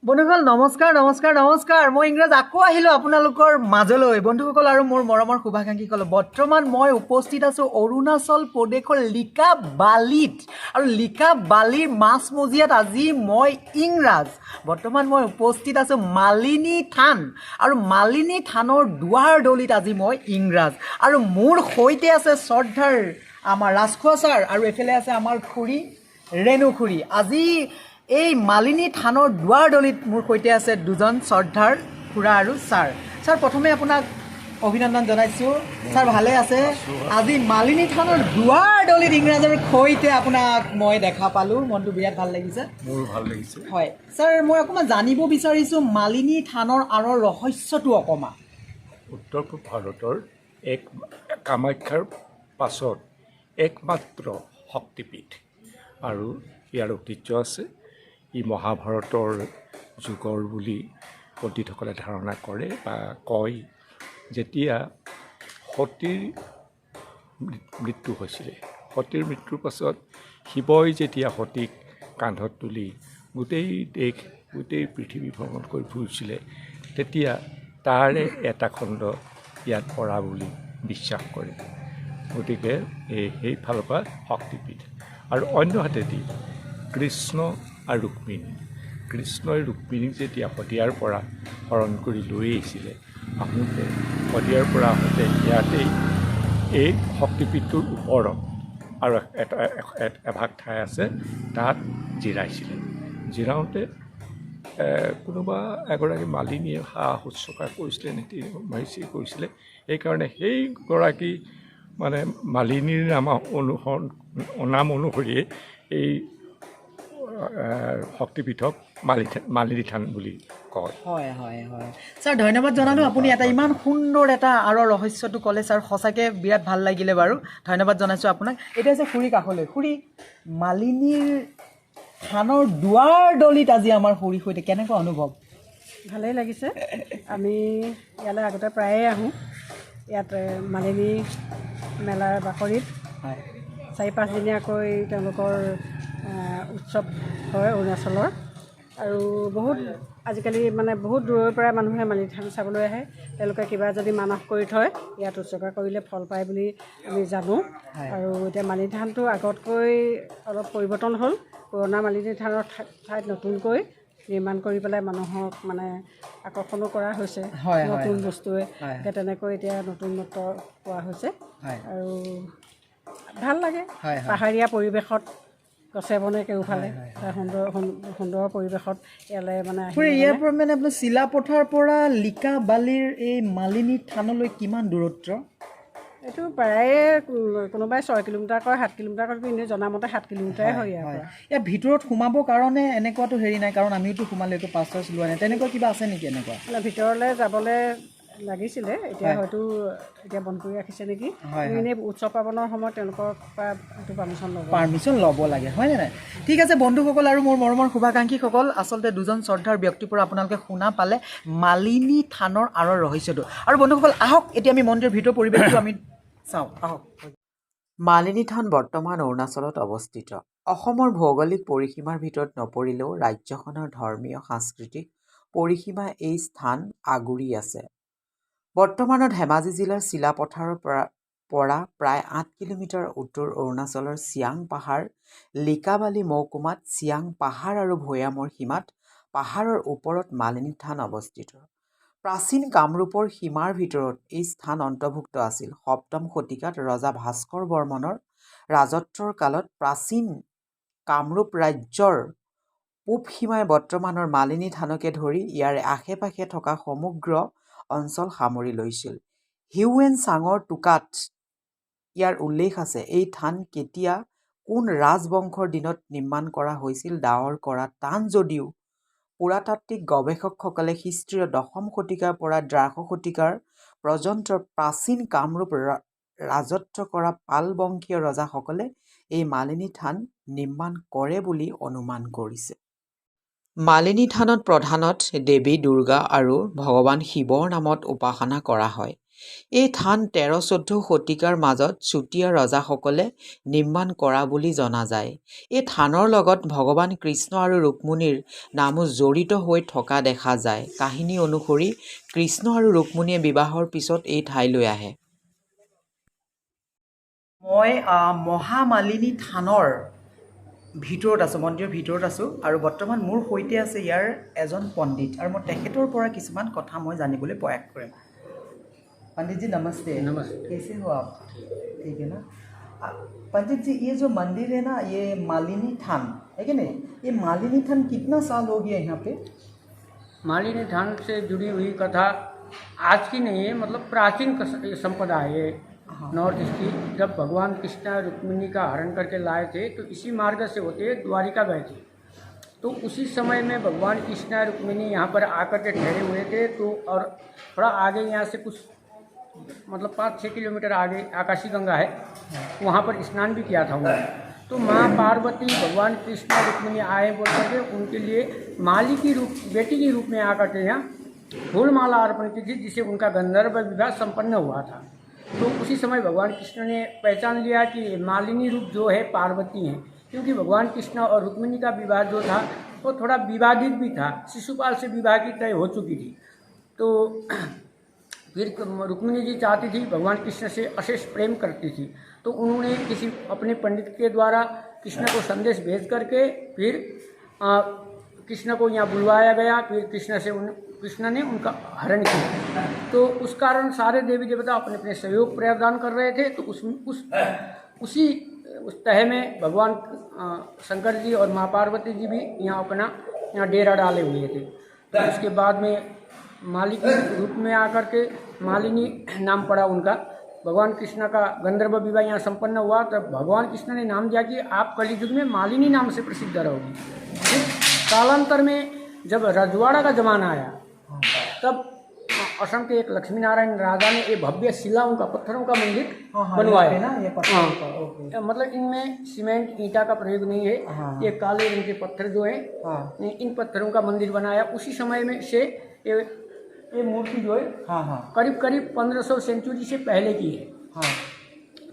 বন্ধুসকল নমস্কাৰ নমস্কাৰ নমস্কাৰ মই ইংৰাজ আকৌ আহিলোঁ আপোনালোকৰ মাজলৈ বন্ধুসকল আৰু মোৰ মৰমৰ শুভাকাংক্ষীসকল বৰ্তমান মই উপস্থিত আছোঁ অৰুণাচল প্ৰদেশৰ লিকাবালিত আৰু লিকাবালিৰ মাছমজিয়াত আজি মই ইংৰাজ বৰ্তমান মই উপস্থিত আছোঁ মালিনী থান আৰু মালিনী থানৰ দুৱাৰ দলিত আজি মই ইংৰাজ আৰু মোৰ সৈতে আছে শ্ৰদ্ধাৰ আমাৰ ৰাজখোৱা ছাৰ আৰু এফালে আছে আমাৰ খুৰী ৰেণু খুৰী আজি এই মালিনী থানৰ দুৱাৰ দলিত মোৰ সৈতে আছে দুজন শ্ৰদ্ধাৰ খুৰা আৰু ছাৰ ছাৰ প্ৰথমে আপোনাক অভিনন্দন জনাইছোঁ ছাৰ ভালে আছে আজি মালিনী থানৰ দুৱাৰ দলিত ইংৰাজৰ সৈতে আপোনাক মই দেখা পালোঁ মনটো বিৰাট ভাল লাগিছে মোৰ ভাল লাগিছে হয় ছাৰ মই অকণমান জানিব বিচাৰিছোঁ মালিনী থানৰ আঁৰৰ ৰহস্যটো অকণমান উত্তৰ পূব ভাৰতৰ এক কামাখ্যাৰ পাছত একমাত্ৰ শক্তিপীঠ আৰু ইয়াৰ ঐতিহ্য আছে ই মহাভাৰতৰ যুগৰ বুলি পণ্ডিতসকলে ধাৰণা কৰে বা কয় যেতিয়া সতীৰ মৃত্যু হৈছিলে সতীৰ মৃত্যুৰ পাছত শিৱই যেতিয়া সতীক কান্ধত তুলি গোটেই দেশ গোটেই পৃথিৱী ভ্ৰমণ কৰি ফুৰিছিলে তেতিয়া তাৰে এটা খণ্ড ইয়াত পৰা বুলি বিশ্বাস কৰে গতিকে সেইফালৰ পৰা শক্তিপীঠ আৰু অন্যহাতেদি কৃষ্ণ আৰু ৰুক্মিণী কৃষ্ণই ৰুক্মিণীক যেতিয়া শদিয়াৰ পৰা হৰণ কৰি লৈ আহিছিলে আহোঁতে শদিয়াৰ পৰা আহোঁতে ইয়াতেই এই শক্তিপীঠটোৰ ওপৰত আৰু এভাগ ঠাই আছে তাত জিৰাইছিলে জিৰাওঁতে কোনোবা এগৰাকী মালিনীয়ে সা শুশ্ৰূষা কৰিছিলে নীতি মাৰিচি কৰিছিলে সেইকাৰণে সেইগৰাকী মানে মালিনীৰ নাম অনুসৰিয়ে এই শক্তিপীঠক মালিনী থান বুলি কয় হয় হয় হয় ছাৰ ধন্যবাদ জনালোঁ আপুনি এটা ইমান সুন্দৰ এটা আঁৰৰ ৰহস্যটো ক'লে ছাৰ সঁচাকৈ বিৰাট ভাল লাগিলে বাৰু ধন্যবাদ জনাইছোঁ আপোনাক এতিয়া হৈছে খুৰী কাষলৈ খুৰী মালিনীৰ থানৰ দুৱাৰ দলিত আজি আমাৰ খুৰীৰ সৈতে কেনেকুৱা অনুভৱ ভালেই লাগিছে আমি ইয়ালৈ আগতে প্ৰায়ে আহোঁ ইয়াত মালিনী মেলাৰ বাকৰিত হয় 4-5 দিনীয়াকৈ তেওঁলোকৰ উৎসৱ হয় অৰুণাচলৰ আৰু বহুত আজিকালি মানে বহুত দূৰৰ পৰা মানুহে মালিনী থান চাবলৈ আহে তেওঁলোকে কিবা যদি মানস কৰি থয় ইয়াত উৎসৰ্গা কৰিলে ফল পায় বুলি আমি জানো আৰু এতিয়া মালিনী থানটো আগতকৈ অলপ পৰিৱৰ্তন হ'ল পুৰণা মালিনী থানৰ ঠাইত নতুনকৈ নিৰ্মাণ কৰি পেলাই মানুহক মানে আকৰ্ষণো কৰা হৈছে নতুন বস্তুৱে তেনেকৈ এতিয়া নতুনত্ব পোৱা হৈছে আৰু ভাল লাগে পাহাৰীয়া পৰিৱেশত গছে বনে কেওফালে সুন্দৰ পৰিৱেশত ইয়ালৈ মানে ইয়াৰ পৰা মানে আপোনাৰ চিলাপথাৰ পৰা লিকাবালিৰ এই মালিনী থানলৈ কিমান দূৰত্ব এইটো প্ৰায়ে কোনোবাই 6 কিলোমিটাৰ কয় 7 কিলোমিটাৰ কয় কিন্তু জনামতে 7 কিলোমিটাৰে হয় ইয়াৰ ভিতৰত সোমাবৰ কাৰণে এনেকুৱাতো হেৰি নাই কাৰণ আমিওতো সোমালে একো পাছ চাছ লোৱা নাই তেনেকুৱা কিবা আছে নেকি এনেকুৱা ভিতৰলৈ যাবলৈ লাগিছিলে এতিয়া হয়তো এতিয়া বন্ধ কৰি ৰাখিছে নেকি এনেই উৎসৱ পাৰ্বণৰ সময়ত তেওঁলোকৰ পৰা এইটো পাৰ্মিশ্যন ল'ব লাগে হয় নে নাই ঠিক আছে বন্ধুসকল আৰু মোৰ মৰমৰ শুভাকাংক্ষীসকল আচলতে দুজন শ্ৰদ্ধাৰ ব্যক্তিৰ পৰা আপোনালোকে শুনা পালে মালিনী থানৰ আঁৰৰ ৰহস্যটো আৰু বন্ধুসকল আহক এতিয়া আমি মন্দিৰৰ ভিতৰৰ পৰিৱেশটো আমি চাওঁ আহক মালিনী থান বৰ্তমান অৰুণাচলত অৱস্থিত অসমৰ ভৌগোলিক পৰিসীমাৰ ভিতৰত নপৰিলেও ৰাজ্যখনৰ ধৰ্মীয় সাংস্কৃতিক পৰিসীমা এই স্থান আগুৰি আছে বৰ্তমানৰ ধেমাজি জিলাৰ চিলাপথাৰৰ পৰা প্ৰায় 8 কিলোমিটাৰ উত্তৰ অৰুণাচলৰ চিয়াং পাহাৰ লিকাবালি মহকুমাত চিয়াং পাহাৰ আৰু ভৈয়ামৰ সীমাত পাহাৰৰ ওপৰত মালিনী থান অৱস্থিত প্ৰাচীন কামৰূপৰ সীমাৰ ভিতৰত এই স্থান অন্তৰ্ভুক্ত আছিল 7ম শতিকাত ৰজা ভাস্কৰ বৰ্মনৰ ৰাজত্বৰ কালত প্ৰাচীন কামৰূপ ৰাজ্যৰ পূব সীমাই বৰ্তমানৰ মালিনী থানকে ধৰি ইয়াৰ আশে-পাশে থকা সমগ্ৰ অঞ্চল সামৰি লৈছিল হিউৱেন চাঙৰ টোকাত ইয়াৰ উল্লেখ আছে এই থান কেতিয়া কোন ৰাজবংশৰ দিনত নিৰ্মাণ কৰা হৈছিল ডাৱৰ কৰা টান যদিও পুৰাতাত্ত্বিক গৱেষকসকলে খ্ৰীষ্টীয় 10ম শতিকাৰ পৰা 12শ শতিকাৰ পৰ্যন্ত প্ৰাচীন কামৰূপ ৰাজত্ব কৰা পাল বংশীয় ৰজাসকলে এই মালিনী থান নিৰ্মাণ কৰে বুলি অনুমান কৰিছে মালিনী থানত প্ৰধানত দেৱী দুৰ্গা আৰু ভগৱান শিৱৰ নামত উপাসনা কৰা হয় এই থান 13-14 শতিকাৰ মাজত চুতীয়া ৰজাসকলে নিৰ্মাণ কৰা বুলি জনা যায়। এই থানৰ লগত ভগৱান কৃষ্ণ আৰু ৰুক্মিণীৰ নামো জড়িত হৈ থকা দেখা যায়। কাহিনী অনুসৰি কৃষ্ণ আৰু ৰুক্মিণীয়ে বিবাহৰ পিছত এই ঠাইলৈ আহে। মই মহামালিনী থানৰ ভিতৰত আছোঁ, মন্দিৰৰ ভিতৰত আছোঁ আৰু বৰ্তমান মোৰ সৈতে আছে ইয়াৰ এজন পণ্ডিত আৰু মই তেখেতৰ পৰা কিছুমান কথা মই জানিবলৈ প্ৰয়াস কৰিম। पंडित जी नमस्ते। नमस्ते। कैसे हो आप? ठीक है ना। पंडित जी ये जो मंदिर है ना, ये मालिनी थान है कि नहीं, ये मालिनी थान कितना साल हो गया यहाँ पे? मालिनी थान से जुड़ी हुई कथा आज की नहीं है, मतलब प्राचीन संपदा है ये। नॉर्थ ईस्ट की। जब भगवान कृष्ण रुक्मिणी का हरण करके लाए थे तो इसी मार्ग से होते द्वारिका गए थे। तो उसी समय में भगवान कृष्ण रुक्मिणी यहाँ पर आकर के ठहरे हुए थे। तो और थोड़ा आगे यहाँ से कुछ मतलब 5-6 किलोमीटर आगे आकाशी गंगा है, वहाँ पर स्नान भी किया था उन्होंने। तो माँ पार्वती भगवान कृष्ण रुक्मिणी आए बोल करके उनके लिए माली की रूप बेटी के रूप में आकर के यहाँ फूल माला अर्पण की थी, जिसे उनका गंधर्व विवाह संपन्न हुआ था। तो उसी समय भगवान कृष्ण ने पहचान लिया कि मालिनी रूप जो है पार्वती हैं, क्योंकि भगवान कृष्ण और रुक्मिणी का विवाह जो था वो थोड़ा विवादित भी था। शिशुपाल से विवाह की तय हो चुकी थी। तो फिर रुक्मिणी जी चाहती थी, भगवान कृष्ण से अशेष प्रेम करती थी, तो उन्होंने किसी अपने पंडित के द्वारा कृष्ण को संदेश भेज करके फिर कृष्ण को यहाँ बुलवाया गया। फिर कृष्ण ने उनका हरण किया। तो उस कारण सारे देवी देवता अपने अपने सहयोग प्रदान कर रहे थे। तो उस तह में भगवान शंकर जी और माँ पार्वती जी भी यहाँ अपना डेरा डाले हुए थे। तो उसके बाद में माली के रूप में आकर के मालिनी नाम पड़ा उनका। भगवान कृष्ण का गंधर्व विवाह यहाँ संपन्न हुआ, तब भगवान कृष्ण ने नाम दिया कि आप कलियुग में मालिनी नाम से प्रसिद्ध रहोगी। फिर कालांतर में जब रजवाड़ा का जमाना आया तब असम के एक लक्ष्मी नारायण राजा ने ये भव्य शिलाओं का पत्थरों का मंदिर बनवाया ना। ये पत्थर मतलब इनमें सीमेंट ईंटा का प्रयोग नहीं है। ये काले रंग के पत्थर जो है इन पत्थरों का मंदिर बनाया। उसी समय में से ये मूर्ति जो है करीब 1500 सेंचुरी से पहले की है।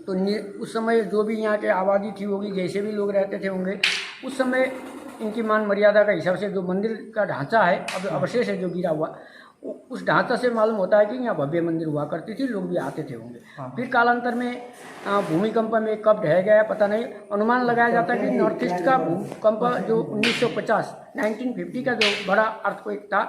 तो उस समय जो भी यहाँ के आबादी थी होगी, जैसे भी लोग रहते थे होंगे, उस समय इनकी मान मर्यादा का हिसाब से जो मंदिर का ढांचा है अब अवशेष है जो गिरा हुआ, उस ढांचा से मालूम होता है कि यहाँ भव्य मंदिर हुआ करती थी, लोग भी आते थे होंगे। फिर कालांतर में भूमिकंप में कब ढह गया पता नहीं। अनुमान लगाया जाता है कि नॉर्थ ईस्ट का भूकंप जो 1950 का जो बड़ा अर्थक्वेक था,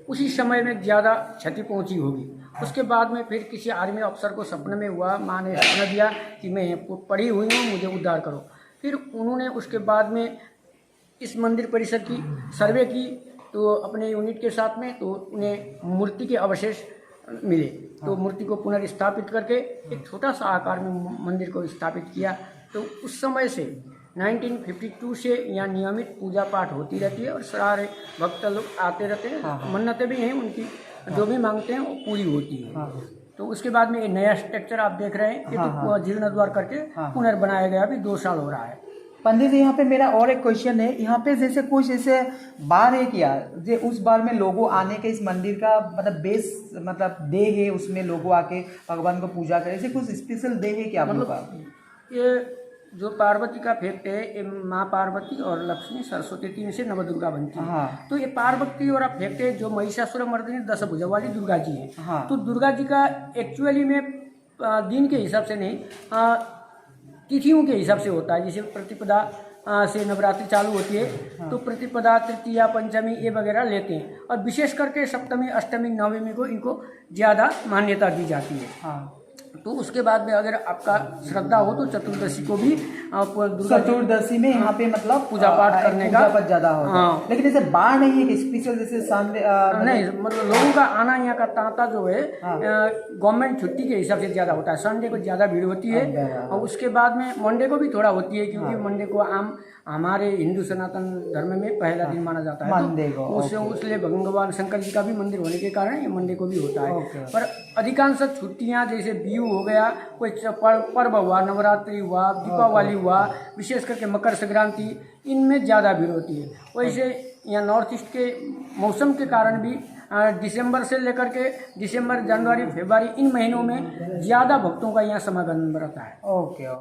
उसी समय में ज़्यादा क्षति पहुंची होगी। उसके बाद में फिर किसी आर्मी अफसर को सपने में हुआ, माँ ने सपना दिया कि मैं पड़ी हुई हूँ, मुझे उद्धार करो। फिर उन्होंने उसके बाद में इस मंदिर परिसर की सर्वे की, तो अपने यूनिट के साथ में, तो उन्हें मूर्ति के अवशेष मिले। तो मूर्ति को पुनर्स्थापित करके एक छोटा सा आकार में मंदिर को स्थापित किया। तो उस समय से 1952 से यहाँ नियमित पूजा पाठ होती रहती है और सारे भक्त लोग आते रहते हैं। मन्नतें भी हैं उनकी, जो भी मांगते हैं वो पूरी होती है। तो उसके बाद में ये नया स्ट्रक्चर आप देख रहे हैं, ये तो जीर्णोद्धार करके पुनर्बनाया गया, अभी 2 साल हो रहा है। पंडित जी यहाँ पे मेरा और एक क्वेश्चन है, यहाँ पे जैसे कुछ ऐसे बार है क्या, जे उस बार में लोगों आने के इस मंदिर का मतलब बेस मतलब डे है, उसमें लोगों आके भगवान को पूजा करे, ऐसे कुछ स्पेशल डे है क्या? मतलब ये जो पार्वती का फेक्ट है, ये माँ पार्वती और लक्ष्मी सरस्वती 3 से नवदुर्गा बनती है। तो ये पार्वती और फेक्ट है जो महिषासुर मर्दिनी 10 भुजा वाली दुर्गा जी है। तो दुर्गा जी का एक्चुअली में दिन के हिसाब से नहीं, तिथियों के हिसाब से होता है। जैसे प्रतिपदा से नवरात्रि चालू होती है, तो प्रतिपदा, तृतीया, पंचमी ये वगैरह लेते हैं। और विशेष करके सप्तमी, अष्टमी, नवमी को इनको ज़्यादा मान्यता दी जाती है। तो उसके बाद में अगर आपका श्रद्धा हो तो चतुर्दशी को भी चतुर्दशी में यहाँ पे मतलब पूजा पाठ करने का ज्यादा होता है। लेकिन जैसे बार नहीं है कि स्पेशल जैसे संडे नहीं, मतलब लोगों का आना यहाँ का तांता जो है गवर्नमेंट छुट्टी के हिसाब से ज़्यादा होता है। संडे को ज़्यादा भीड़ होती है और उसके बाद में मंडे को भी थोड़ा होती है, क्योंकि मंडे को हमारे हिंदू सनातन धर्म में पहला दिन माना जाता है। उसलिए भगवान शंकर जी का भी मंदिर होने के कारण ये मंडे को भी होता है। पर अधिकांश छुट्टियाँ जैसे बीहू हो गया, कोई पर्व हुआ, नवरात्रि हुआ, दीपावली हुआ, विशेष करके मकर संक्रांति, इनमें ज़्यादा भीड़ होती है। वैसे यहाँ नॉर्थ ईस्ट के मौसम के कारण भी दिसंबर से लेकर के दिसंबर, जनवरी, फरवरी इन महीनों में ज़्यादा भक्तों का यहाँ समागम रहता है। ओके